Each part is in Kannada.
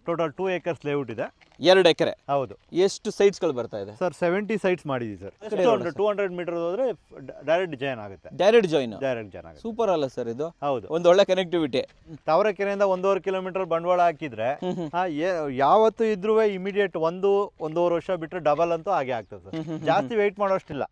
ಟೋಟಲ್ 2 acres ಲೇಔಟ್ ಇದೆ. 2 ಎಕರೆ. ಹೌದು. ಎಷ್ಟು ಸೈಟ್ಸ್ ಗಳು ಬರ್ತಾ ಇದೆ ಸರ್? 70 ಸೈಟ್ಸ್ ಮಾಡಿದೀವಿ ಸರ್. 200 ಮೀಟರ್ ಹೋದ್ರೆ ಡೈರೆಕ್ಟ್ ಜಾಯಿನ್ ಆಗುತ್ತೆ. ಡೈರೆಕ್ಟ್ ಜಾಯಿನ್ ಆಗುತ್ತೆ. ಸೂಪರ್ ಅಲ್ಲ ಸರ್ ಇದು? ಹೌದು. ಒಂದು ಒಳ್ಳೆ ಕನೆಕ್ಟಿವಿಟಿ. ತಾವರೆಕೆರೆಯಿಂದ 1.5 ಕಿಲೋಮೀಟರ್ ಬಂಡವಾಳ ಹಾಕಿದ್ರೆ ಯಾವತ್ತು ಇದ್ರೂ ಇಮಿಡಿಯೇಟ್ 1.5 ವರ್ಷ ಬಿಟ್ಟರೆ ಡಬಲ್ ಅಂತೂ ಹಾಗೆ ಆಗ್ತದೆ ಸರ್. ಜಾಸ್ತಿ ವೆಯ್ಟ್ ಮಾಡೋಷ್ಟಿಲ್ಲ.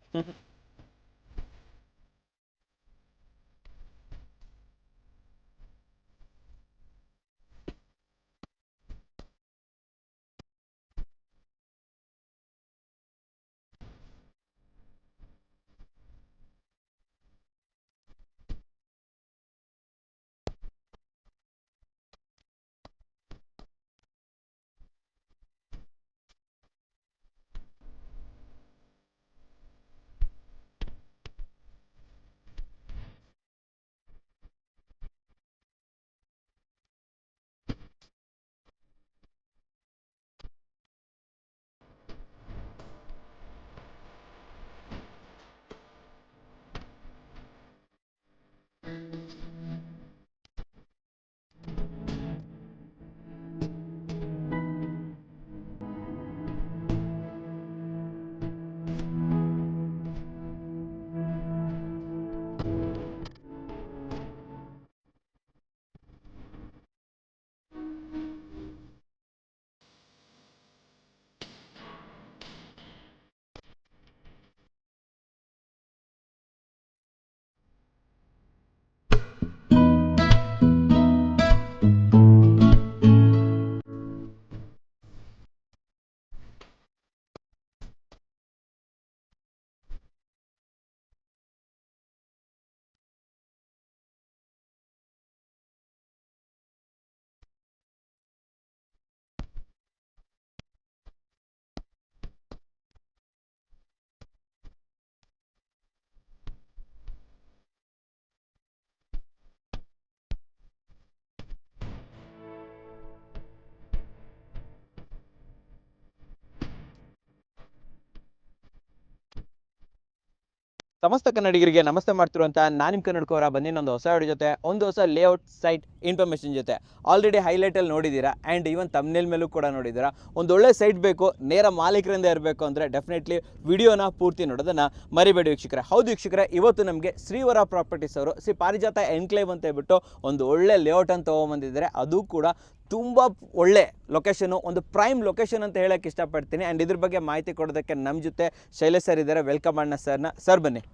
ಸಮಸ್ತ ಕನ್ನಡಿಗರಿಗೆ ನಮಸ್ತೆ ಮಾಡ್ತಿರುವಂತ ನಾನು ನಿಮ್ಮ ಕನ್ನಡಕವರ ಬಂದಿನೊಂದು ಹೊಸ ವಿಡಿಯೋ ಜೊತೆ ಒಂದು ಹೊಸ ಲೇಔಟ್ ಸೈಟ್ ಇನ್ಫಾರ್ಮೇಷನ್ ಜೊತೆ. ಆಲ್ರೆಡಿ ಹೈಲೈಟ್ ಅಲ್ಲಿ ನೋಡಿದ್ದೀರಾ ಆ್ಯಂಡ್ ಈವನ್ ತಮ್ನೇಲ್ ಮೇಲೂ ಕೂಡ ನೋಡಿದ್ದೀರಾ. ಒಂದು ಒಳ್ಳೆ ಸೈಟ್ ಬೇಕು, ನೇರ ಮಾಲೀಕರಿಂದ ಇರಬೇಕು ಅಂದರೆ ಡೆಫಿನೆಟ್ಲಿ ವಿಡಿಯೋನ ಪೂರ್ತಿ ನೋಡೋದನ್ನು ಮರಿಬೇಡಿ ವೀಕ್ಷಕರೇ. ಹೌದು ವೀಕ್ಷಕರೇ, ಇವತ್ತು ನಮಗೆ ಶ್ರೀವರ ಪ್ರಾಪರ್ಟೀಸ್ ಅವರು ಪಾರಿಜಾತ ಎನ್ಕ್ಲೇವ್ ಅಂತ ಹೇಳ್ಬಿಟ್ಟು ಒಂದು ಒಳ್ಳೆ ಲೇಔಟ್ ಅಂತ ತೊಗೊಂಬಂದಿದ್ದಾರೆ. ಅದು ಕೂಡ ತುಂಬ ಒಳ್ಳೆ ಲೊಕೇಶನು, ಒಂದು ಪ್ರೈಮ್ ಲೊಕೇಶನ್ ಅಂತ ಹೇಳಕ್ಕೆ ಇಷ್ಟಪಡ್ತೀನಿ. ಆ್ಯಂಡ್ ಇದ್ರ ಬಗ್ಗೆ ಮಾಹಿತಿ ಕೊಡೋದಕ್ಕೆ ನಮ್ಮ ಜೊತೆ ಶೈಲೇಶ್ ಸರ್ ಇದ್ದಾರೆ. ವೆಲ್ಕಮ್ ಅಣ್ಣ ಸರ್ನ. ಸರ್ ಬನ್ನಿ.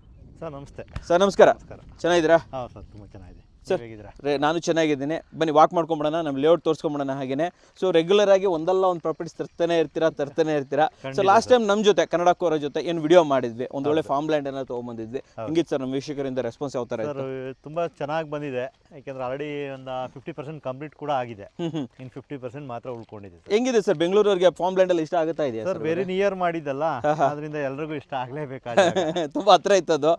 ಸರ್ ನಮಸ್ತೆ. ಸರ್ ನಮಸ್ಕಾರ. ಚೆನ್ನಾಗಿದ್ದೀರಾ? ಹಾಂ ಸರ್, ತುಂಬ ಚೆನ್ನಾಗಿದೆ ಸರ್. ನಾನು ಚೆನ್ನಾಗಿದ್ದೀನಿ. ಬನ್ನಿ ವಾಕ್ ಮಾಡ್ಕೊಂಬಿಡೋಣ, ನಮ್ಮ ಲೇಔಟ್ ತೋರಿಸ್ಕೊಂಬಿಡೋಣ. ಹಾಗೇನೆ ಸೊ ರೆಗ್ಯುಲರ್ ಆಗಿ ಒಂದಲ್ಲ ಒಂದು ಪ್ರಾಪರ್ಟೀಸ್ ತರ್ತಾನೆ ಇರ್ತೀರಾ. ಸೊ ಲಾಸ್ಟ್ ಟೈಮ್ ನಮ್ಮ ಜೊತೆ ಕನ್ನಡಕೋರ ಜೊತೆ ಏನು ವಿಡಿಯೋ ಮಾಡಿದ್ವಿ, ಒಂದು ಒಳ್ಳೆ ಫಾರ್ಮ್ ಲ್ಯಾಂಡ್ ಅನ್ನ ತೊಗೊಂಬಂದಿದ್ವಿ. ಹಿಂಗಿತ್ತು ಸರ್ ನಮ್ಮ ವೀಕ್ಷಕರಿಂದ ರೆಸ್ಪಾನ್ಸ್ ಯಾವ ಥರ? ಸರ್ ತುಂಬ ಚೆನ್ನಾಗಿ ಬಂದಿದೆ. ಯಾಕೆಂದ್ರೆ ಆಲ್ರೆಡಿ ಒಂದು 50% ಕಂಪ್ಲೀಟ್ ಕೂಡ ಆಗಿದೆ. ಇನ್ನು 50% ಮಾತ್ರ ಉಳ್ಕೊಂಡಿದೆ. ಹೆಂಗಿದೆ ಸರ್ ಬೆಂಗಳೂರಿಗೆ ಫಾರ್ಮ್ ಲ್ಯಾಂಡ್ ಅಲ್ಲಿ ಇಷ್ಟ ಆಗುತ್ತಾ ಇದೆಯಾ ಸರ್? ವೆರಿ ನಿಯರ್ ಮಾಡಿದ್ದಲ್ಲ, ಅದರಿಂದ ಎಲ್ರಿಗೂ ಇಷ್ಟ ಆಗಲೇಬೇಕಾಗ. ತುಂಬಾ ಹತ್ರ ಇತ್ತದು.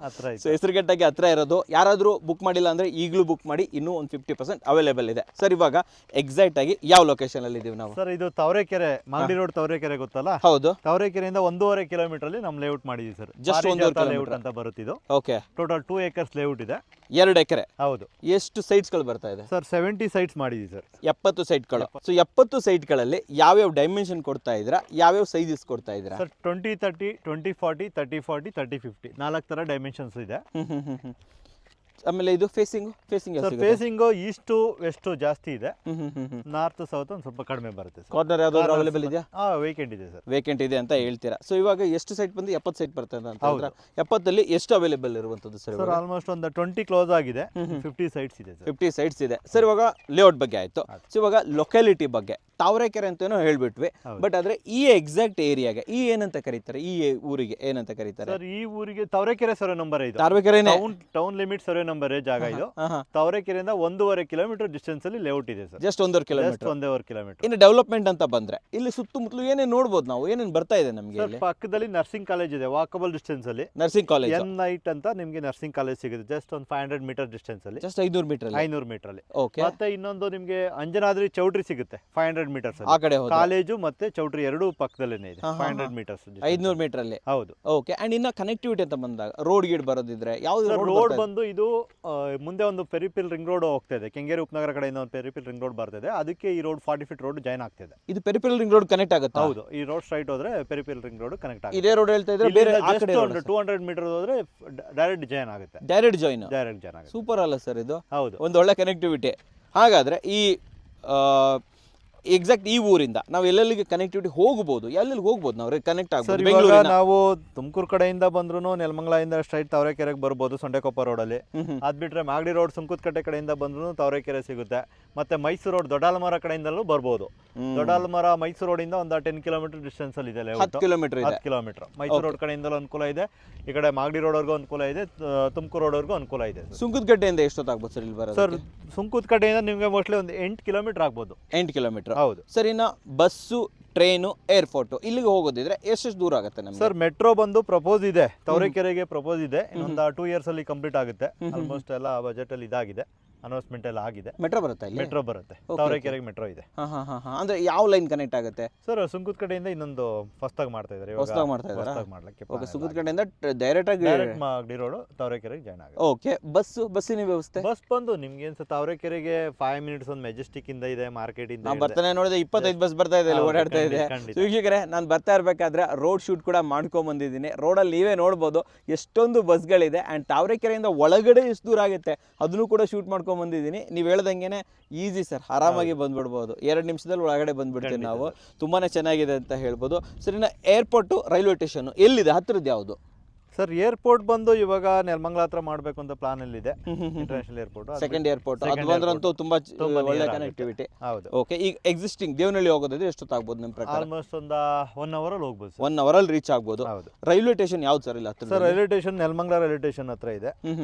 ಸೊ ಹೆಸರುಗಟ್ಟಾಗಿ ಹತ್ರ ಇರೋದು. ಯಾರಾದರೂ ಬುಕ್ ಮಾಡಿಲ್ಲ ಅಂದ್ರೆ ಈಗಲೂ ಬುಕ್ ಮಾಡಿ, ಇನ್ನೂ ಒಂದು 50% ಅವೈಲೇಬಲ್ ಇದೆ. ಸರ್ ಇವಾಗ ಎಕ್ಸಾಕ್ಟ್ ಆಗಿ ಯಾವ ಲೊಕೇಶನ್ ಅಲ್ಲಿ ಇದೀವಿ ನಾವು? ಸರ್ ಇದು ತಾವರೆಕೆರೆ, ಮಾಗಡಿ ರೋಡ್ ತಾವರೆಕೆರೆ ಗೊತ್ತಲ್ಲ? ಹೌದು. ತಾವರೆಕೆರೆಯಿಂದ 1.5 ಕಿಲೋಮೀಟರ್ ಅಲ್ಲಿ ನಮ್ಮ ಲೇಔಟ್ ಮಾಡಿದೀವಿ ಸರ್. ಜಸ್ಟ್ 1.5 ಲೇಔಟ್ ಅಂತ ಬರುತ್ತಿದ್ದು. ಓಕೆ. ಟೋಟಲ್ 2 acres ಲೇಔಟ್ ಇದೆ. 2 ಎಕರೆ. ಹೌದು. ಎಷ್ಟು ಸೈಟ್ಸ್ ಗಳು ಬರ್ತಾ ಇದೆ ಸರ್? 70 ಸೈಟ್ಸ್ ಮಾಡಿದೀವಿ ಸರ್. 70 ಸೈಟ್ಗಳು. ಸೊ 70 ಸೈಟ್ಗಳಲ್ಲಿ ಯಾವ್ಯಾವ ಡೈಮೆನ್ಷನ್ ಕೊಡ್ತಾ ಇದ್ದೀರಾ, ಯಾವ್ಯಾವ ಸೈಜಸ್ ಕೊಡ್ತಾ ಇದ್ದೀರಾ? ಸರ್ 20-30, 20-40, 30-40, 30-50 4 ತರ ಡೈಮೆನ್ಷನ್ಸ್ ಇದೆ. ಆಮೇಲೆ ಇದು ಫೇಸಿಂಗ್ ಈಸ್ಟ್ ವೆಸ್ಟ್ ಜಾಸ್ತಿ ಇದೆ. ನಾರ್ತ್ ಸೌತ್ ಒಂದು ಸ್ವಲ್ಪ ಕಡಿಮೆ ಬರುತ್ತೆ. ಕಾರ್ನರ್ ಯಾವ್ದಾದ್ರು ಅವೈಲೇಬಲ್ ಇದೆಯಾ? ವೇಕೆಂಟ್ ಇದೆ ಸರ್. ವೇಕೆಂಟ್ ಇದೆ ಅಂತ ಹೇಳ್ತೀರಾ. ಸೊ ಇವಾಗ ಎಷ್ಟು ಸೈಟ್ ಬಂದು 70 ಸೈಟ್ ಬರ್ತದೆ ಅಂತ ಹೇಳಿದ್ರೆ 70 ಎಷ್ಟು ಅವೈಲೇಬಲ್ ಇರುವಂತದ್ದು ಸರ್? ಸರ್ ಆಲ್ಮೋಸ್ಟ್ ಒಂದು 20 ಕ್ಲೋಸ್ ಆಗಿದೆ. 50 ಸೈಟ್ಸ್ ಇದೆ ಸರ್. 50 ಸೈಟ್ಸ್ ಇದೆ ಸರ್. ಇವಾಗ ಲೇಔಟ್ ಬಗ್ಗೆ ಆಯ್ತು. ಸೊ ಇವಾಗ ಲೊಕ್ಯಾಲಿಟಿ ಬಗ್ಗೆ ತಾವರೆಕೆರೆ ಅಂತೇನೋ ಹೇಳ್ಬಿಟ್ವಿ, ಬಟ್ ಆದ್ರೆ ಈ ಎಕ್ಸಾಕ್ಟ್ ಏರಿಯಾಗೆ ಈ ಏನಂತ ಕರೀತಾರೆ? ಈ ಊರಿಗೆ ಏನಂತ ಕರೀತಾರೆ ಸರ್? ಈ ಊರಿಗೆ ತಾವರೆಕೆರೆ ಸರ್ವೆ ನಂಬರ್ ಇದೆ. ತಾವರೆಕೆರೆನೇ ಟೌನ್ ಲಿಮಿಟ್ ಸರ್ವೆ ನಂಬರ್ ಜಾಗ ಇದು. ತಾವರೆಕೆರೆಯಿಂದ 1.5 ಕಿಲೋಮೀಟರ್ ಡಿಸ್ಟೆನ್ಸ್ ಅಲ್ಲಿ ಲೇಔಟ್ ಇದೆ ಸರ್. Just 1.5 kilometre. ಇನ್ನು ಡೆವಲಪ್ಮೆಂಟ್ ಅಂತ ಬಂದ್ರೆ ಇಲ್ಲಿ ಸುತ್ತಮುತ್ತಲು ಏನೇನು ನೋಡಬಹುದು ನಾವು? ಏನೇನು ಬರ್ತಾ ಇದೆ ನಮಗೆ? ಪಕ್ಕದಲ್ಲಿ ನರ್ಸಿಂಗ್ ಕಾಲೇಜ್ ಇದೆ, ವಾಕಬಲ್ ಡಿಸ್ಟೆನ್ಸ್ ಅಲ್ಲಿ. ನರ್ಸಿಂಗ್ ಕಾಲೇಜ್ NIT ಅಂತ ನಿಮಗೆ ನರ್ಸಿಂಗ್ ಕಾಲೇಜ್ ಸಿಗುತ್ತೆ. ಜಸ್ಟ್ ಒಂದು 500 ಮೀಟರ್ ಡಿಸ್ಟೆನ್ಸ್ ಅಲ್ಲಿ. ಜಸ್ಟ್ 500 ಮೀಟರ್ ಅಲ್ಲಿ. ಓಕೆ. ಮತ್ತೆ ಇನ್ನೊಂದು ನಿಮಗೆ ಅಂಜನಾದ್ರಿ ಚೌಟ್ರಿ ಸಿಗುತ್ತೆ 500 500 ಮೀಟರ್ಸ್ ಆ ಕಡೆ ಹೋದ್ರೆ ಕಾಲೇಜು ಮತ್ತೆ ಚೌಟ್ರಿ ಎರಡೂ ಪಕ್ಕದಲ್ಲೇನೆ ಇದೆ. 500 ಮೀಟರ್ಸ್ 500 ಮೀಟರ್ ಅಲ್ಲಿ. ಹೌದು. ಓಕೆ. ಅಂಡ್ ಇನ್ನ ಕನೆಕ್ಟಿವಿಟಿ ಅಂತ ಬಂದಾಗ ರೋಡ್ ಗೀಡ್ ಬರೋದಿದ್ರೆ ಯಾವ್ದು ರೋಡ್ ಬಂದು ಇದು ಮುಂದೆ ಒಂದು ಪೆರಿಪಿಲ್ ರಿಂಗ್ ರೋಡ್ ಹೋಗ್ತಾ ಇದೆ, ಕೆಂಗೇರಿ ಉಪನಗರ ಕಡೆಯಿಂದ ಒಂದು ಪೆರಿಪಿಲ್ ರಿಂಗ್ ರೋಡ್ ಬರ್ತಿದೆ, ಅದಕ್ಕೆ ಈ ರೋಡ್ 40 ಫೀಟ್ ರೋಡ್ ಜಾಯಿನ್ ಆಗ್ತಿದೆ. ಇದು ಪೆರಿಪಿಲ್ ರಿಂಗ್ ರೋಡ್ ಕನೆಕ್ಟ್ ಆಗುತ್ತೆ? ಹೌದು, ಈ ರೋಡ್ ಸ್ಟ್ರೈಟ್ ಹೋದ್ರೆ ಪೆರಿಪಿಲ್ ರಿಂಗ್ ರೋಡ್ ಕನೆಕ್ಟ್ ಆಗುತ್ತೆ. ಇದೇ ರೋಡ್ ಹೇಳ್ತಾ ಇದ್ರೆ ಬೇರೆ ಆ ಕಡೆ ಒಂದು 200 ಮೀಟರ್ ಹೋದ್ರೆ ಡೈರೆಕ್ಟ್ ಜಾಯಿನ್ ಆಗುತ್ತೆ. ಡೈರೆಕ್ಟ್ ಜಾಯಿನ್ ಆಗುತ್ತೆ. ಸೂಪರ್ ಅಲ್ಲ ಸರ್ ಇದು? ಹೌದು, ಒಂದು ಒಳ್ಳೆ ಕನೆಕ್ಟಿವಿಟಿ. ಹಾಗಾದ್ರೆ ಈ ಎಕ್ಸಾಕ್ಟ್ ಈ ಊರಿಂದ ನಾವು ಎಲ್ಲೆಲ್ಲಿಗೆ ಕನೆಕ್ಟಿವಿಟಿ ಹೋಗಬಹುದು, ಎಲ್ಲೆಲ್ಲಿ ಹೋಗ್ಬೋದು ನಾವು ಕನೆಕ್ಟ್ ಆಗ್ಬೋದು? ಬೆಂಗಳೂರು ನಾವು ತುಮಕೂರು ಕಡೆಯಿಂದ ಬಂದ್ರು ನೆಲಮಂಗಲದಿಂದ ಸ್ಟ್ರೈಟ್ ತಾವರೆಕೆರೆಗೆ ಬರ್ಬೋದು ಸೊಂಡೆಕೊಪ್ಪ ರೋಡಲ್ಲಿ. ಅದ್ ಬಿಟ್ರೆ ಮಾಗಡಿ ರೋಡ್ ಸುಂಕುತ್ಕಟ್ಟೆ ಕಡೆಯಿಂದ ಬಂದ್ರು ತಾವರೆಕೆರೆ ಸಿಗುತ್ತೆ. ಮತ್ತೆ ಮೈಸೂರು ರೋಡ್ ದೊಡ್ಡಾಲಮರ ಕಡೆಯಿಂದಲೂ ಬರ್ಬೋದು. ದೊಡ್ಡಾಲಮರ ಮೈಸೂರು ರೋಡಿಂದ ಒಂದು 10 ಕಿಲೋಮೀಟರ್ ಡಿಸ್ಟೆನ್ಸ್ ಅಲ್ಲಿ ಇದೆ. 10 ಕಿಲೋಮೀಟರ್ ಮೈಸೂರು ರೋಡ್ ಕಡೆಯಿಂದಲೂ ಅನುಕೂಲ ಇದೆ, ಈ ಕಡೆ ಮಾಗಡಿ ರೋಡ್ವರೆಗೂ ಅನುಕೂಲ ಇದೆ, ತುಮಕೂರು ರೋಡ್ವರೆಗೂ ಅನುಕೂಲ ಇದೆ. ಸುಂಕುತ್ಕಟ್ಟೆಯಿಂದ ಎಷ್ಟೊತ್ತಾಗ್ಬೋದು ಸರ್ ಇಲ್ಲಿ ಬರೋದು? ಸರ್ ಸುಂಕುತ್ಕಟ್ಟೆಯಿಂದ ನಿಮಗೆ ಮೋಸ್ಟ್ಲಿ ಒಂದು 8 ಕಿಲೋಮೀಟರ್ ಆಗ್ಬೋದು. 8 ಕಿಲೋಮೀಟರ್. ಹೌದು ಸರ್. ಇನ್ನು ಬಸ್ಸು, ಟ್ರೈನು, ಏರ್ಪೋರ್ಟ್ ಇಲ್ಲಿಗೆ ಹೋಗೋದಿದ್ರೆ ಎಷ್ಟು ದೂರ ಆಗುತ್ತೆ ನಮಗೆ? ಸರ್ ಮೆಟ್ರೋ ಬಂದು ಪ್ರಪೋಸ್ ಇದೆ, ತಾವರೆಕೆರೆಗೆ ಪ್ರಪೋಸ್ ಇದೆ, ಇನ್ನೊಂದು 2 ಇಯರ್ಸ್ ಅಲ್ಲಿ ಕಂಪ್ಲೀಟ್ ಆಗುತ್ತೆ. ಆಲ್ಮೋಸ್ಟ್ ಎಲ್ಲ ಬಜೆಟ್ ಅಲ್ಲಿ ಇದಾಗಿದೆ, ಅನೌನ್ಸ್ಮೆಂಟ್ ಎಲ್ಲ ಆಗಿದೆ. ಮೆಟ್ರೋ ಬರುತ್ತೆ ಇಲ್ಲಿ? ಮೆಟ್ರೋ ಬರುತ್ತೆ, ತಾವರೆಕೆರೆಗೆ ಮೆಟ್ರೋ ಇದೆ. ಅಂದ್ರೆ ಯಾವ ಲೈನ್ ಕನೆಕ್ಟ್ ಆಗುತ್ತೆ ಸರ್? ಸುಂಕುತ್ಕಟ್ಟೆಯಿಂದ ಇನ್ನೊಂದು ಹೊಸದಾಗಿ ಮಾಡ್ತಾ ಇದ್ದಾರೆ, ಓಕೆ. ಸುಂಕುತ್ಕಟ್ಟೆಯಿಂದ ಡೈರೆಕ್ಟ್ ಆಗಿ ಮಾಗಡಿ ರೋಡ್ ತಾವರೆಕೆರೆಗೆ ಜಾಯ್ನ್ ಆಗುತ್ತೆ. ಓಕೆ. ಬಸ್ಸಿನ ವ್ಯವಸ್ಥೆ? ಬಸ್ ಬಂದು ನಿಮ್ಗೆ ಏನು ಸರ್, ತಾವರೆಕೆರೆಗೆ 5 ಮಿನಿಟ್ಸ್ ಒಂದು ಮೆಜೆಸ್ಟಿಕ್ ಇಂದ ಇದೆ, ಮಾರ್ಕೆಟ್ ಇಂದ ನಾನು ಬರ್ತಾನೆ ನೋಡಿದೆ 25 ಬಸ್ ಬರ್ತಾ ಇದೆ, ಓಡಾಡ್ತಾ ಇದೆ. ವೀಕ್ಷಕರೇ, ನಾನು ಬರ್ತಾ ಇರ್ಬೇಕಾದ್ರೆ ರೋಡ್ ಶೂಟ್ ಕೂಡ ಮಾಡ್ಕೊಂಡ್ ಬಂದಿದ್ದೀನಿ. ರೋಡಲ್ಲಿ ನೀವೇ ನೋಡ್ಬೋದು ಎಷ್ಟೊಂದು ಬಸ್ಗಳಿದೆ. ಅಂಡ್ ತಾವರೆಕೆರೆಯಿಂದ ಒಳಗಡೆ ಎಷ್ಟು ದೂರ ಆಗುತ್ತೆ ಅದನ್ನು ಕೂಡ ಶೂಟ್ ಮಾಡ್ಕೊಂಡ್ ಬಂದಿದ್ದೀನಿ. ನೀವು ಹೇಳ್ದಂಗೆನೆ ಈಸಿ ಸರ್, ಆರಾಮಾಗಿ ಬಂದ್ಬಿಡ್ಬೋದು. 2 ನಿಮಿಷದಲ್ಲಿ ಒಳಗಡೆ ಬಂದ್ಬಿಡ್ತೀವಿ ನಾವು. ತುಂಬಾನೇ ಚೆನ್ನಾಗಿದೆ ಅಂತ ಹೇಳ್ಬೋದು. ಸರ್, ಇನ್ನು ಏರ್ಪೋರ್ಟು, ರೈಲ್ವೆ ಸ್ಟೇಷನ್ ಎಲ್ಲಿದೆ, ಹತ್ತಿರದ್ದು ಯಾವುದು? ಸರ್ ಏರ್ಪೋರ್ಟ್ ಬಂದು ಇವಾಗ ನೆಲಮಂಗಲ ಹತ್ರ ಮಾಡಬೇಕು ಅಂತ ಪ್ಲಾನ್ ಅಲ್ಲಿ ಇದೆ. ಇಂಟರ್ನ್ಯಾಷನಲ್ ಏರ್ಪೋರ್ಟ್, ಸೆಕೆಂಡ್ ಏರ್ಪೋರ್ಟ್ ಅದು ಬಂದ್ರಂತೂ ತುಂಬಾ ಒಳ್ಳೆ ಕನೆಕ್ಟಿವಿಟಿ. ಹೌದು. ಓಕೆ. ಈಗ ಎಕ್ಸಿಸ್ಟಿಂಗ್ ದೇವನಹಳ್ಳಿ ಹೋಗೋದಿದ್ರೆ ಎಷ್ಟೊತ್ತಾಗ್ಬೋದು ನಿಮ್ಮ ಪ್ರಕಾರ? ಆಲ್ಮೋಸ್ಟ್ ಒಂದು 1 ಅವರ್ ಅಲ್ಲಿ ಹೋಗ್ಬೋದು. 1 ಅವರ್ ಅಲ್ಲಿ ರೀಚ್ ಆಗ್ಬೋದು. ರೈಲ್ವೆ ಸ್ಟೇಷನ್ ಯಾವ್ದು ಸರ್ ಇಲ್ಲಿ ಹತ್ರ? Sir railway station Nelamangala railway station ಹತ್ರ ಇದೆ.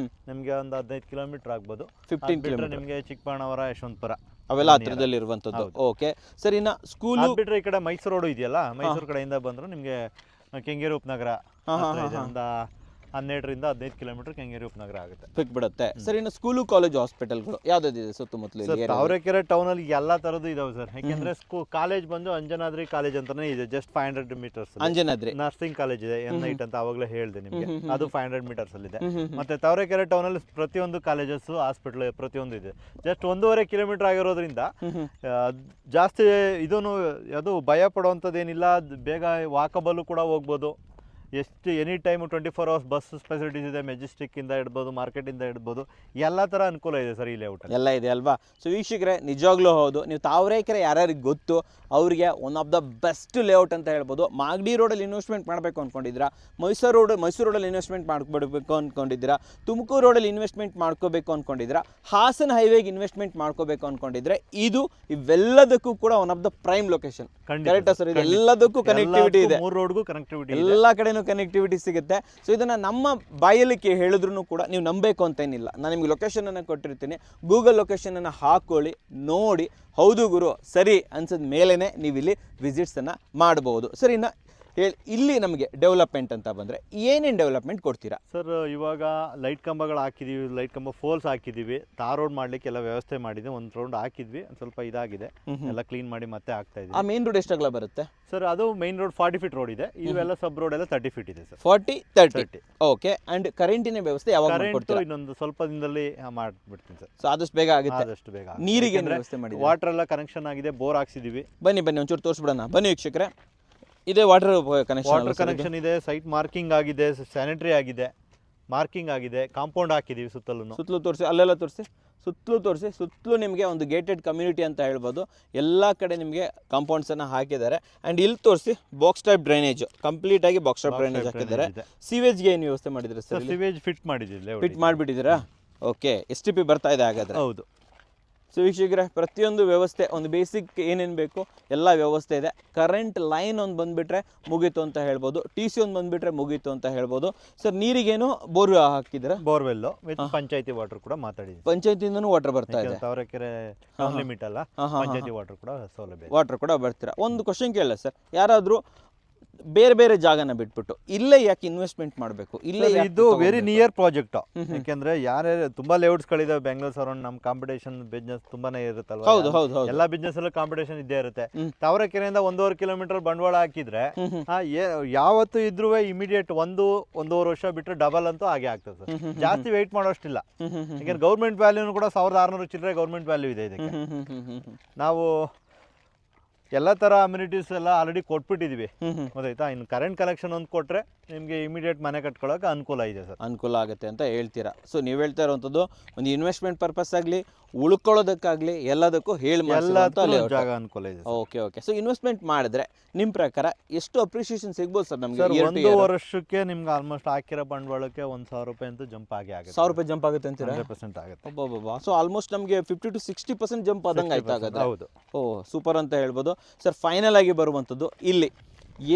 ನಿಮ್ಗೆ ಒಂದು 15 ಕಿಲೋಮೀಟರ್ ಆಗ್ಬೋದು. 15 ಕಿಲೋಮೀಟರ್. ನಿಮ್ಗೆ ಚಿಕ್ಕಬಾಣವರ, ಯಶವಂತಪುರ ಅವೆಲ್ಲ ಹತ್ರದಲ್ಲಿ ಇರುವಂತದ್ದು. Okay sir. ಇನ್ನ ಸ್ಕೂಲ್ ಬಿಟ್ರೆ ಈ ಕಡೆ ಮೈಸೂರು ರೋಡ್ ಇದೆಯಲ್ಲ, ಮೈಸೂರು ಕಡೆಯಿಂದ ಬಂದ್ರು ನಿಮ್ಗೆ ಕೆಂಗೇರಿ ಉಪನಗರ ಒಂದು 12ರಿಂದ 15 ಕಿಲೋಮೀಟರ್ ಕೆಂಗೇರಿ ಉಪನಗರ ಆಗುತ್ತೆ, ಸಿಕ್ಬಿಡುತ್ತೆ. ಸರ್, ಇನ್ನು ಸ್ಕೂಲು, ಕಾಲೇಜು, ಹಾಸ್ಪಿಟಲ್ಗಳು ಯಾವ್ದಾದಿದೆ ಸುತ್ತಮುತ್ತಲು? ತಾವರೆಕೆರೆ ಟೌನ್ ಅಲ್ಲಿ ಎಲ್ಲಾ ತರದ್ದು ಇದಾವೆ ಸರ್. ಯಾಕೆಂದ್ರೆ ಕಾಲೇಜ್ ಬಂದು ಅಂಜನಾದ್ರಿ ಕಾಲೇಜ್ ಅಂತಾನೆ ಇದೆ, just 500 metres. Anjanadri nursing college ಇದೆ, N8 ಅಂತ ಅವಾಗಲೇ ಹೇಳಿದೆ ನಿಮ್ಗೆ, ಅದು 500 ಮೀಟರ್ಸ್ ಅಲ್ಲಿ ಇದೆ. ಮತ್ತೆ ತಾವರೆಕೆರೆ ಟೌನ್ ಅಲ್ಲಿ ಪ್ರತಿಯೊಂದು ಕಾಲೇಜಸ್, ಹಾಸ್ಪಿಟಲ್ ಪ್ರತಿಯೊಂದು ಇದೆ. ಜಸ್ಟ್ 1.5 ಕಿಲೋಮೀಟರ್ ಆಗಿರೋದ್ರಿಂದ ಜಾಸ್ತಿ ಇದನ್ನು ಅದು ಭಯ ಪಡುವಂಥದ್ದೇನಿಲ್ಲ. ಬೇಗ ವಾಕಬಲ್ ಕೂಡ ಹೋಗ್ಬೋದು. ಎಷ್ಟು any time 24 hours bus facilities ಇದೆ. ಮೆಜೆಸ್ಟಿಕ್ ಇಂದ ಇಡ್ಬೋದು, ಮಾರ್ಕೆಟ್ ಇಂದ ಇಡ್ಬೋದು, ಎಲ್ಲ ತರ ಅನುಕೂಲ ಇದೆ ಸರ್ ಈ ಲೇಔಟ್ ಎಲ್ಲ ಇದೆ ಅಲ್ವಾ? ಸೊ ವೀಕ್ಷಕರೇ, ನಿಜವಾಗ್ಲೂ ಹೌದು. ನೀವು ತಾವರೆಕೆರೆ ಯಾರ್ಯಾರಿಗೆ ಗೊತ್ತು ಅವರಿಗೆ one of the best layout ಅಂತ ಹೇಳ್ಬೋದು. ಮಾಗಡಿ ರೋಡಲ್ಲಿ ಇನ್ವೆಸ್ಟ್ಮೆಂಟ್ ಮಾಡಬೇಕು ಅಂದ್ಕೊಂಡಿದ್ದೀರಾ, ಮೈಸೂರು ರೋಡಲ್ಲಿ ಇನ್ವೆಸ್ಟ್ಮೆಂಟ್ ಮಾಡ್ಕೊಬೇಕು ಅಂದ್ಕೊಂಡಿದ್ದೀರಾ, ತುಮಕೂರು ರೋಡಲ್ಲಿ ಇನ್ವೆಸ್ಟ್ಮೆಂಟ್ ಮಾಡ್ಕೋಬೇಕು ಅಂದ್ಕೊಂಡಿದ್ದೀರಾ, ಹಾಸನ ಹೈವೇಗೆ ಇನ್ವೆಸ್ಟ್ಮೆಂಟ್ ಮಾಡ್ಕೋಬೇಕು ಅಂದ್ಕೊಂಡಿದ್ರೆ ಇದು ಇವೆಲ್ಲದಕ್ಕೂ ಕೂಡ one of the prime location. ಕರೆಕ್ಟಾ ಸರ್? ಇದೆಲ್ಲದಕ್ಕೂ ಕನೆಕ್ಟಿವಿಟಿ ಇದೆ, 3 ರೋಡ್ಗೂ ಕನೆಕ್ಟಿವಿಟಿ, ಎಲ್ಲ ಕಡೆನೂ ಕನೆಕ್ಟಿವಿಟಿ ಸಿಗುತ್ತೆ. ಸೊ ಇದನ್ನ ನಮ್ಮ ಬಾಯಲ್ಲಿ ಹೇಳಿದ್ರು ಕೂಡ ನೀವು ನಂಬಬೇಕು ಅಂತ ಏನಿಲ್ಲ. ನಾನು ನಿಮ್ಗೆ ಲೊಕೇಶನ್ ಅನ್ನು ಕೊಟ್ಟಿರ್ತೀನಿ, ಗೂಗಲ್ ಲೊಕೇಶನ್ ಅನ್ನು ಹಾಕೊಳ್ಳಿ, ನೋಡಿ ಹೌದು ಗುರು ಸರಿ ಅನ್ಸದ ಮೇಲೇನೆ ನೀವು ಇಲ್ಲಿ ವಿಸಿಟ್ಸ್ ಅನ್ನ ಮಾಡಬಹುದು. ಸರ್, ಇನ್ನು ಇಲ್ಲಿ ನಮಗೆ ಡೆವಲಪ್ಮೆಂಟ್ ಅಂತ ಬಂದ್ರೆ ಏನೇನು ಡೆವಲಪ್ಮೆಂಟ್ ಕೊಡ್ತೀರಾ ಸರ್? ಇವಾಗ ಲೈಟ್ ಕಂಬಗಳು ಹಾಕಿದೀವಿ, ಲೈಟ್ ಕಂಬ ಫೋಲ್ಸ್ ಹಾಕಿದೀವಿ, ತಾರ್ ರೋಡ್ ಮಾಡ್ಲಿಕ್ಕೆ ಎಲ್ಲ ವ್ಯವಸ್ಥೆ ಮಾಡಿದ್ವಿ. ಒಂದು ರೌಂಡ್ ಹಾಕಿದ್ವಿ, ಸ್ವಲ್ಪ ಇದಾಗಿದೆ, ಎಲ್ಲ ಕ್ಲೀನ್ ಮಾಡಿ ಮತ್ತೆ ಆಗ್ತಾ ಇದೆ. ಆ ಮೇನ್ ರೋಡ್ ಎಷ್ಟಾಗಲ ಬರುತ್ತೆ ಸರ್? ಅದು ಮೈನ್ ರೋಡ್ 40 ಫೀಟ್ ರೋಡ್ ಇದೆ, ಇವೆಲ್ಲ ಸಬ್ ರೋಡ್ ಎಲ್ಲ 30 ಫೀಟ್ ಇದೆ ಸರ್. 40-30. ಓಕೆ. ಅಂಡ್ ಕರೆಂಟಿನ ವ್ಯವಸ್ಥೆ ಯಾವಾಗ ಮಾಡ್ಕೊಡ್ತೀರಾ? ಇನ್ನೊಂದು ಸ್ವಲ್ಪ ದಿನದಲ್ಲಿ ಮಾಡ್ಬಿಡ್ತೀನಿ ಸರ್. ಸೊ ಆದಷ್ಟು ಬೇಗ ಆಗುತ್ತೆ. ಆದಷ್ಟು ಬೇಗ. ನೀರಿಗೆ ವ್ಯವಸ್ಥೆ ಮಾಡಿ, ವಾಟರ್ ಎಲ್ಲ ಕನೆಕ್ಷನ್ ಆಗಿದೆ, ಬೋರ್ ಹಾಕ್ಸಿದೀವಿ. ಬನ್ನಿ ಒಂಚೂರು ತೋರಿಸ್ಬಿಡೋಣ. ಬನ್ನಿ ವೀಕ್ಷಕರೇ, ಇದೇ ವಾಟರ್ ಕನೆಕ್ಷನ್ ಇದೆ, ಸೈಟ್ ಮಾರ್ಕಿಂಗ್ ಆಗಿದೆ, ಸ್ಯಾನಿಟರಿ ಆಗಿದೆ, ಮಾರ್ಕಿಂಗ್ ಆಗಿದೆ, ಕಾಂಪೌಂಡ್ ಹಾಕಿದೀವಿ ಸುತ್ತಲೂ ತೋರಿಸಿ, ಅಲ್ಲೆಲ್ಲ ತೋರಿಸಿ, ಸುತ್ತಲೂ ನಿಮಗೆ ಒಂದು ಗೇಟೆಡ್ ಕಮ್ಯುನಿಟಿ ಅಂತ ಹೇಳ್ಬೋದು. ಎಲ್ಲ ಕಡೆ ನಿಮಗೆ ಕಾಂಪೌಂಡ್ಸ್ ಅನ್ನ ಹಾಕಿದ್ದಾರೆ. ಅಂಡ್ ಇಲ್ಲಿ ತೋರಿಸಿ, ಬಾಕ್ಸ್ ಟೈಪ್ ಡ್ರೈನೇಜ್, ಕಂಪ್ಲೀಟ್ ಆಗಿ ಬಾಕ್ಸ್ ಟೈಪ್ ಡ್ರೈನೇಜ್ ಹಾಕಿದ್ದಾರೆ. ಸಿವೇಜ್ಗೆ ಏನು ವ್ಯವಸ್ಥೆ ಮಾಡಿದ್ರೆ ಸರ್? ಸಿವೇಜ್ ಫಿಟ್ ಮಾಡಿಬಿಟ್ಟಿದ್ದೀರಾ? ಓಕೆ. STP ಬರ್ತಾ ಇದೆ ಹಾಗಾದ್ರೆ? ಹೌದು. ಸೊ ವೀಕ್ಷಕರೇ, ಪ್ರತಿಯೊಂದು ವ್ಯವಸ್ಥೆ, ಒಂದು ಬೇಸಿಕ್ ಏನೇನು ಬೇಕು ಎಲ್ಲ ವ್ಯವಸ್ಥೆ ಇದೆ. ಕರೆಂಟ್ ಲೈನ್ ಒಂದು ಬಂದುಬಿಟ್ರೆ ಮುಗೀತು ಅಂತ ಹೇಳ್ಬೋದು, TC ಒಂದು ಬಂದುಬಿಟ್ರೆ ಮುಗೀತು ಅಂತ ಹೇಳ್ಬೋದು. ಸರ್, ನೀರಿಗೇನು ಬೋರ್ ಹಾಕಿದ್ದೀರಾ? ಬೋರ್ವೆಲ್ ವಿತ್ ಪಂಚಾಯತಿ ವಾಟರ್ ಕೂಡ ಮಾತಾಡಿದ್ವಿ. ಪಂಚಾಯತಿಯಿಂದನೂ ವಾಟರ್ ಬರ್ತಾ ಇದೆ. ತಾವರೆಕೆರೆ ಲಿಮಿಟ್ ಅಲ್ಲ, ಪಂಚಾಯತಿ ವಾಟರ್ ಕೂಡ ಸೌಲಭ್ಯ, ವಾಟರ್ ಕೂಡ ಬರ್ತೀರಾ. ಒಂದು ಕ್ವಶನ್ ಕೇಳಲ್ಲ ಸರ್, ಯಾರಾದರೂ ಬೇರೆ ಬೇರೆ ಜಾಗನ ಬಿಟ್ಬಿಟ್ಟು ಇಲ್ಲೇ ಯಾಕೆ ಇನ್ವೆಸ್ಟ್ಮೆಂಟ್ ಮಾಡಬೇಕು, ಇಲ್ಲೇ ಯಾಕೆ ಇದು ವೆರಿ ತಗೊಂಡ್ಬೇಕು? Near project. ಯಾಕೆಂದ್ರೆ ಯಾರ್ಯಾರು ತುಂಬಾ ಲೇಔಟ್ಸ್ ಗಳಿದಾವೆ ಬೆಂಗಳೂರು ಸರೌಂಡ್, ನಮ್ಮ ಕಾಂಪಿಟೇಷನ್ ಬಿಸ್ನೆಸ್ ತುಂಬಾನೇ ಇರುತ್ತಲ್ವಾ. ಹೌದು ಹೌದು ಹೌದು. ಎಲ್ಲಾ ಬಿಸ್ನೆಸ್ ಅಲ್ಲೂ ಕಾಂಪಿಟೇಷನ್ ಇದ್ದೇ ಇರುತ್ತೆ. ತಾವರೆಕೆರೆಯಿಂದ 1.5 ಕಿಲೋಮೀಟರ್ ಬಂಡವಾಳ ಹಾಕಿದ್ರೆ ಯಾವತ್ತು ಇದ್ರೂ ಇಮಿಡಿಯೇಟ್ 1-1.5 ವರ್ಷ ಬಿಟ್ಟರೆ ಡಬಲ್ ಅಂತೂ ಹಾಗೆ ಆಗ್ತದೆ ಸರ್. ಜಾಸ್ತಿ ವೆಯ್ಟ್ ಮಾಡೋಷ್ಟಿಲ್ಲ. ಯಾಕಂದ್ರೆ ಗೌರ್ಮೆಂಟ್ ವ್ಯಾಲ್ಯೂನು ಕೂಡ 1600 ಚಿಲ್ಲರೆ ಗೌರ್ಮೆಂಟ್ ವ್ಯಾಲ್ಯೂ ಇದೆ ಇದಕ್ಕೆ. ನಾವು ಎಲ್ಲ ತರ ಅಮ್ಯುನಿಟೀಸ್ ಎಲ್ಲ ಆಲ್ರೆಡಿ ಕೊಟ್ಬಿಟ್ಟಿದೀವಿ, ಗೊತ್ತಾಯ್ತಾ. ಇನ್ನು ಕರೆಂಟ್ ಕಲೆಕ್ಷನ್ ಒಂದು ಕೊಟ್ರೆ ನಿಮಗೆ ಇಮಿಡಿಯೇಟ್ ಮನೆ ಕಟ್ಕೊಳ್ಳೋಕೆ ಅನುಕೂಲ ಇದೆ ಸರ್. ಅನುಕೂಲ ಆಗುತ್ತೆ ಅಂತ ಹೇಳ್ತೀರಾ. ಸೊ ನೀವು ಹೇಳ್ತಾ ಇರುವಂಥದ್ದು ಒಂದು ಇನ್ವೆಸ್ಟ್ಮೆಂಟ್ ಪರ್ಪಸ್ ಆಗಲಿ, ಉಳ್ಕೊಳ್ಳೋದಕ್ಕಾಗಲಿ ಎಲ್ಲದಕ್ಕೂ ಜಾಗ ಅನುಕೂಲ ಇದೆ. Okay okay. ಸೊ ಇನ್ವೆಸ್ಟ್ಮೆಂಟ್ ಮಾಡಿದ್ರೆ ನಿಮ್ಮ ಪ್ರಕಾರ ಎಷ್ಟು ಅಪ್ರಿಷಿಯೇಷನ್ ಸಿಗ್ಬೋದು ಸರ್ ನಮಗೆ? 1 ವರ್ಷಕ್ಕೆ ನಿಮ್ಗೆ ಆಲ್ಮೋಸ್ಟ್ ಹಾಕಿರೋ ಬಂಡವಾಳಕ್ಕೆ 1,000 ರೂಪಾಯಿ ಅಂತೂ ಜಂಪ್ ಆಗಿ ಆಗುತ್ತೆ. 1,000 ರೂಪಾಯಿ ಜಂಪ್ ಆಗುತ್ತೆ ಅಂತೀರಾ? 100% ಆಗುತ್ತೆ. ಸೊ ಆಲ್ಮೋಸ್ಟ್ ನಮಗೆ 50 to 60% ಜಂಪ್ ಆದಂಗೆ ಆಯ್ತಾಗುತ್ತೆ. ಹೌದು. ಓ ಸೂಪರ್ ಅಂತ ಹೇಳ್ಬೋದು ಸರ್. ಫೈನಲ್ ಆಗಿ ಬರುವಂಥದ್ದು ಇಲ್ಲಿ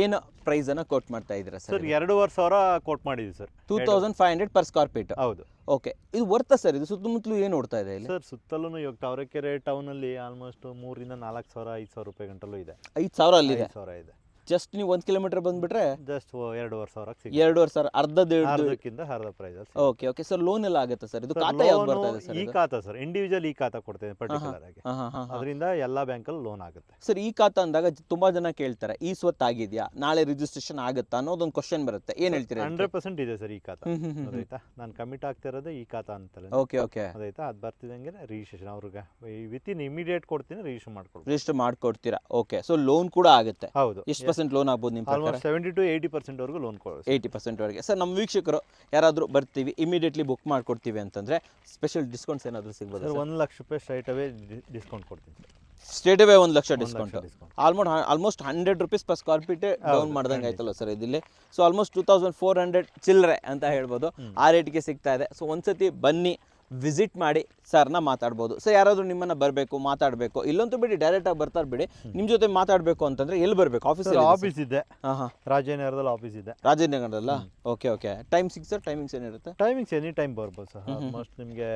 ಏನು ಪ್ರೈಸ್ ಅನ್ನ ಕೋಟ್ ಮಾಡ್ತಾ ಇದ್ದೀರಾ ಸರ್? 2,500 ಕೋಟ್ ಮಾಡಿದ್ವಿ ಸರ್. 2,500 per square feet. ಹೌದು. ಓಕೆ, ಇದು ವರ್ತಾ ಸರ್? ಇದು ಸುತ್ತಮುತ್ತಲು ಏನು ಓಡ್ತಾ ಇದೆ ಇಲ್ಲಿ ಸರ್? ಸುತ್ತಲೂ ಇವಾಗ ತಾವರೆಕೆರೆ ಟೌನ್ ಅಲ್ಲಿ ಆಲ್ಮೋಸ್ಟ್ 3,000-4,000 5,000 ರೂಪಾಯಿ ಗಂಟಲು ಇದೆ. 5,000 ಅಲ್ಲಿದೆ. 5,000 ಇದೆ. ಜಸ್ಟ್ ನೀವು 1 ಕಿಲೋಮೀಟರ್ ಬಂದ್ಬಿಟ್ರೆ ಜಸ್ಟ್ 2,500 ಸಿಗುತ್ತೆ. 2,500 ಅರ್ಧಕ್ಕಿಂತ ಅರ್ಧ price. Okay okay sir. Loan ಎಲ್ಲ ಆಗುತ್ತೆ ಸರ್? ಇದು ಖಾತಾ ಯಾವ್ದು ಬರ್ತಾ ಇದೆ ಸರ್? ಈ ಖಾತಾ ಸರ್, ಇಂಡಿವಿಜುವಲ್ ಈ ಖಾತಾ ಕೊಡ್ತೇವೆ ಪರ್ಟಿಕ್ಯುಲರ್ ಆಗಿ. ಅದರಿಂದ ಎಲ್ಲಾ ಬ್ಯಾಂಕಲ್ಲಿ ಲೋನ್ ಆಗುತ್ತೆ ಸರ್. ಈ ಖಾತಾ ಅಂದಾಗ ತುಂಬಾ ಜನ ಕೇಳ್ತಾರೆ ಈ ಸ್ವತ್ತು ಆಗಿದೆಯಾ, ನಾಳೆ ರಿಜಿಸ್ಟ್ರೇಷನ್ ಆಗುತ್ತಾ ಅನ್ನೋದೊಂದು ಕ್ವಶನ್ ಬರುತ್ತೆ. ಏನ್ ಹೇಳ್ತೀರಾ? 100% ಇದೆ ಸರ್ ಈ ಖಾತಾ. ಆಯ್ತಾ, ನಾನು ಕಮಿಟ್ ಆಗ್ತಿರೋದೇ ಈ ಖಾತಾ ಅಂತಲ್ಲ. Okay okay. ಆಯ್ತಾ, ಅದು ಬರ್ತಿದಂಗೆ ರಿಜಿಸ್ಟ್ರೇಷನ್ ಅವ್ರಿಗೆ ವಿತಿನ್ ಇಮಿಡಿಯೇಟ್ ಕೊಡ್ತೀನಿ, ರಿಜಿಸ್ಟರ್ ಮಾಡ್ಕೊಡ್ತೀರಾ. ಓಕೆ. ಸೊ ಲೋನ್ ಕೂಡ ಆಗುತ್ತೆ? ಹೌದು. ಎಷ್ಟು ಪರ್ಸೆಂಟ್ ಲೋನ್ ಆಗ್ಬೋದು ನಿಮ್ಮ? 70 to 80% ವರೆಗೂ ಲೋನ್ ಕೊಡ್ತೀವಿ. 80% ವರೆಗೆ. ಸರ್ ನಮ್ಮ ವೀಕ್ಷಕರು ಯಾರಾದರೂ ಬರ್ತೀವಿ ಇಮಿಡಿಯೇಟ್ಲಿ ಬುಕ್ ಮಾಡ್ಕೊಡ್ತೀವಿ ಅಂತಂದ್ರೆ ಸ್ಪೆಷಲ್ ಡಿಸ್ಕೌಂಟ್ಸ್ ಏನಾದರೂ ಸಿಗ್ಬೋದು ಸರ್? 1 ಲಕ್ಷ ರೂಪಾಯಿ ಸ್ಟ್ರೈಟ್ ಅವೇ ಡಿಸ್ಕೌಂಟ್ ಕೊಡ್ತೀನಿ sir. Straight away 1 lakh discount. Almost 100 rupees per square feet down ಮಾಡ್ದಂಗೆ ಆಯ್ತಲ್ಲ ಸರ್ ಇದಿಲ್ಲಿ. ಸೊ ಆಲ್ಮೋಸ್ಟ್ 2,400 ಚಿಲ್ಲರೆ ಅಂತ ಹೇಳ್ಬೋದು. ಆ ರೇಟ್ಗೆ ಸಿಗ್ತಾ ಇದೆ. ಸೊ ಒಂದ್ಸತಿ ಬನ್ನಿ, ವಿಸಿಟ್ ಮಾಡಿ ಸರ್ನ ಮಾತಾಡ್ಬೋದು. ಸೊ ಯಾರಾದರೂ ನಿಮ್ಮನ್ನು ಬರಬೇಕು, ಮಾತಾಡಬೇಕು, ಇಲ್ಲಂತೂ ಬಿಡಿ ಡೈರೆಕ್ಟಾಗಿ ಬರ್ತಾರೆ ಬಿಡಿ, ನಿಮ್ಮ ಜೊತೆ ಮಾತಾಡಬೇಕು ಅಂತಂದ್ರೆ ಎಲ್ಲಿ ಬರಬೇಕು? ಆಫೀಸ್ ಇದೆ. ರಾಜನಗರದಲ್ಲಿ ಆಫೀಸ್ ಇದೆ. ರಾಜನಗರದಲ್ಲ? Okay okay. Time sir? Timings ಏನಿರುತ್ತೆ? ಟೈಮಿಂಗ್ಸ್ ಎನಿ ಟೈಮ್ ಬರ್ಬೋದು ಸರ್. ಆಲ್ಮೋಸ್ಟ್ ನಿಮಗೆ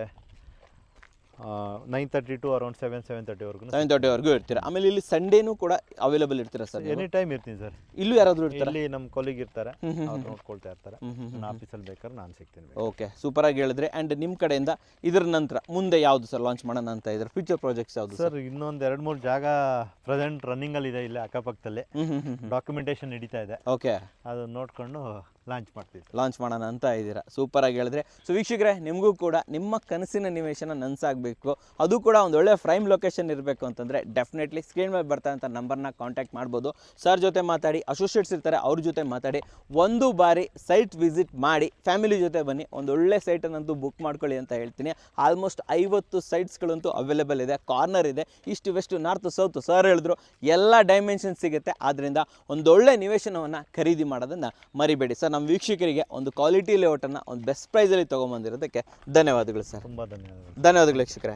9:30 to around 7:30 ವರೆಗೂ. 7:30 ವರೆಗೂ ಇರ್ತೀರಾ. ಆಮೇಲೆ ಇಲ್ಲಿ ಸಂಡೇನೂ ಕೂಡ ಅವೈಲೇಬಲ್ ಇರ್ತೀರಾ ಸರ್? ಎನಿ ಟೈಮ್ ಇರ್ತೀನಿ ಸರ್. ಇಲ್ಲೂ ಯಾರಾದರೂ ಇರ್ತಾರೆ? ಇಲ್ಲಿ ನಮ್ಮ ಕೊಲೀಗ್ ಇರ್ತಾರೆ, ಅವ್ರು ನೋಡ್ಕೊಳ್ತಾ ಇರ್ತಾರೆ. ನನ್ನ ಆಫೀಸಲ್ಲಿ ಬೇಕಾದ್ರೆ ನಾನು ಸಿಗ್ತೀನಿ. ಓಕೆ, ಸೂಪರ್ ಆಗಿ ಹೇಳಿದ್ರೆ. ಆ್ಯಂಡ್ ನಿಮ್ಮ ಕಡೆಯಿಂದ ಇದರ ನಂತರ ಮುಂದೆ ಯಾವುದು ಸರ್ ಲಾಂಚ್ ಮಾಡೋಣ ಅಂತ ಇದ್ದಾರೆ? ಫ್ಯೂಚರ್ ಪ್ರಾಜೆಕ್ಟ್ಸ್ ಯಾವುದು ಸರ್? ಇನ್ನೊಂದು 2-3 ಜಾಗ ಪ್ರೆಸೆಂಟ್ ರನ್ನಿಂಗ್ ಅಲ್ಲಿ ಇದೆ ಇಲ್ಲಿ ಅಕ್ಕಪಕ್ಕದಲ್ಲಿ. ಡಾಕ್ಯುಮೆಂಟೇಶನ್ ನಡೀತಾ ಇದೆ. ಓಕೆ, ಅದನ್ನ ನೋಡ್ಕೊಂಡು ಲಾಂಚ್ ಮಾಡೋಣ ಅಂತ ಇದ್ದೀರಾ. ಸೂಪರ್ ಆಗಿ ಹೇಳಿದ್ರೆ. ಸೊ ವೀಕ್ಷಕರೇ, ನಿಮಗೂ ಕೂಡ ನಿಮ್ಮ ಕನಸಿನ ನಿವೇಶನ ನನಸಾಗಬೇಕು, ಅದು ಕೂಡ ಒಂದು ಒಳ್ಳೆ ಪ್ರೈಮ್ ಲೊಕೇಶನ್ ಇರಬೇಕು ಅಂತಂದರೆ ಡೆಫಿನೆಟ್ಲಿ ಸ್ಕ್ರೀನ್ ಮೇಲೆ ಬರ್ತಾ ಅಂತ ನಂಬರ್ನ ಕಾಂಟ್ಯಾಕ್ಟ್ ಮಾಡ್ಬೋದು. ಸರ್ ಜೊತೆ ಮಾತಾಡಿ, ಅಸೋಸಿಯೇಟ್ಸ್ ಇರ್ತಾರೆ ಅವ್ರ ಜೊತೆ ಮಾತಾಡಿ, ಒಂದು ಬಾರಿ ಸೈಟ್ ವಿಸಿಟ್ ಮಾಡಿ ಫ್ಯಾಮಿಲಿ ಜೊತೆ ಬನ್ನಿ, ಒಂದು ಒಳ್ಳೆ ಸೈಟನ್ನಂತೂ ಬುಕ್ ಮಾಡ್ಕೊಳ್ಳಿ ಅಂತ ಹೇಳ್ತೀನಿ. ಆಲ್ಮೋಸ್ಟ್ 50 ಸೈಟ್ಸ್ಗಳಂತೂ ಅವೈಲೇಬಲ್ ಇದೆ. ಕಾರ್ನರ್ ಇದೆ, east west north south sir ಹೇಳಿದ್ರು, ಎಲ್ಲ ಡೈಮೆನ್ಷನ್ ಸಿಗುತ್ತೆ. ಆದ್ದರಿಂದ ಒಂದೊಳ್ಳೆ ನಿವೇಶನವನ್ನು ಖರೀದಿ ಮಾಡೋದನ್ನು ಮರಿಬೇಡಿ ಸರ್. ನಮ್ಮ ವೀಕ್ಷಕರಿಗೆ ಒಂದು ಕ್ವಾಲಿಟಿ ಲೇಔಟನ್ನು ಒಂದು ಬೆಸ್ಟ್ ಪ್ರೈಸಲ್ಲಿ ತೊಗೊಂಬಂದಿರೋದಕ್ಕೆ ಧನ್ಯವಾದಗಳು ಸರ್. ತುಂಬ ಧನ್ಯವಾದಗಳು. ಧನ್ಯವಾದಗಳು ವೀಕ್ಷಕರೇ.